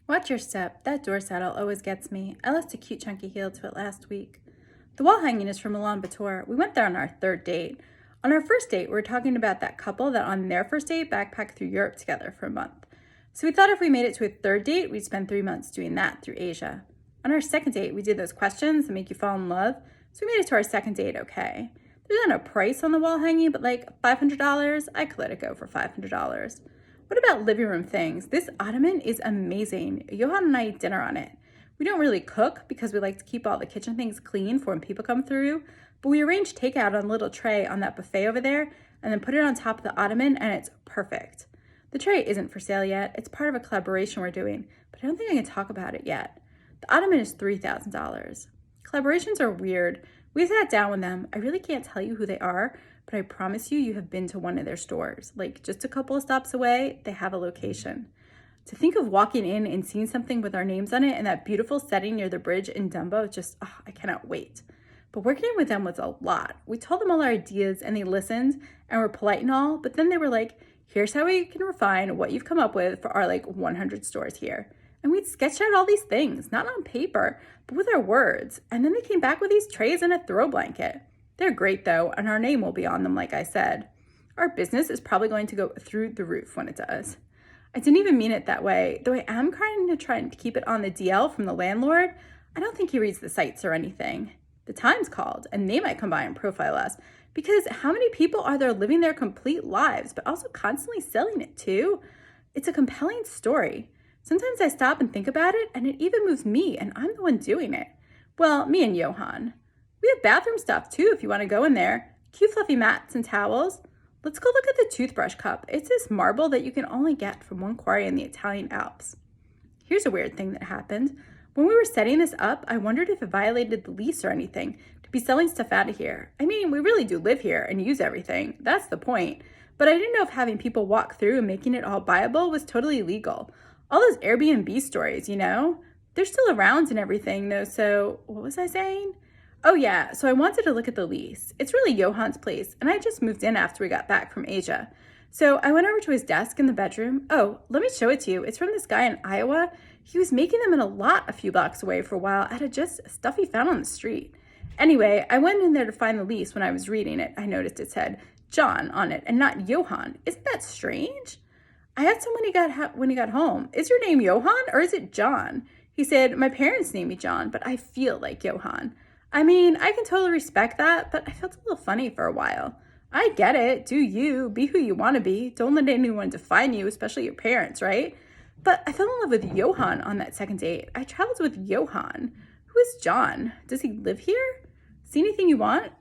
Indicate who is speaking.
Speaker 1: Watch your step. That door saddle always gets me. I lost a cute chunky heel to it last week. The wall hanging is from Ulaanbaatar. We went there on our third date. On our first date, we were talking about that couple that on their first date backpacked through Europe together for a month. So we thought if we made it to a third date, we'd spend 3 months doing that through Asia. On our second date, we did those questions that make you fall in love. So we made it to our second date okay. There's not a price on the wall hanging, but like $500, I could let it go for $500. What about living room things? This ottoman is amazing. Johan and I eat dinner on it. We don't really cook because we like to keep all the kitchen things clean for when people come through, but we arrange takeout on a little tray on that buffet over there and then put it on top of the ottoman and it's perfect. The tray isn't for sale yet. It's part of a collaboration we're doing, but I don't think I can talk about it yet. The ottoman is $3,000. Collaborations are weird. We sat down with them. I really can't tell you who they are, but I promise you have been to one of their stores. Like just a couple of stops away, they have a location. To think of walking in and seeing something with our names on it in that beautiful setting near the bridge in Dumbo, I cannot wait. But working with them was a lot. We told them all our ideas and they listened and were polite and all, but then they were like, here's how we can refine what you've come up with for our 100 stores here. And we'd sketched out all these things, not on paper, but with our words. And then they came back with these trays and a throw blanket. They're great though, and our name will be on them like I said. Our business is probably going to go through the roof when it does. I didn't even mean it that way, though I am trying to keep it on the DL from the landlord. I don't think he reads the sites or anything. The Times called, and they might come by and profile us, because how many people are there living their complete lives, but also constantly selling it too? It's a compelling story. Sometimes I stop and think about it, and it even moves me, and I'm the one doing it. Well, me and Johan. We have bathroom stuff too if you want to go in there. Cute fluffy mats and towels. Let's go look at the toothbrush cup. It's this marble that you can only get from one quarry in the Italian Alps. Here's a weird thing that happened. When we were setting this up, I wondered if it violated the lease or anything to be selling stuff out of here. I mean, we really do live here and use everything. That's the point. But I didn't know if having people walk through and making it all buyable was totally legal. All those Airbnb stories, they're still around and everything though, so what was I saying? Oh yeah, so I wanted to look at the lease. It's really Johan's place, and I just moved in after we got back from Asia. So I went over to his desk in the bedroom. Oh, let me show it to you. It's from this guy in Iowa. He was making them in a lot a few blocks away for a while out of just stuff he found on the street. Anyway, I went in there to find the lease. When I was reading it, I noticed it said John on it and not Johan. Isn't that strange? I asked him when he got home, is your name Johan or is it John? He said, my parents named me John, but I feel like Johan. I mean, I can totally respect that, but I felt a little funny for a while. I get it. Do you. Be who you want to be. Don't let anyone define you, especially your parents, right? But I fell in love with Johan on that second date. I traveled with Johan. Who is John? Does he live here? See anything you want?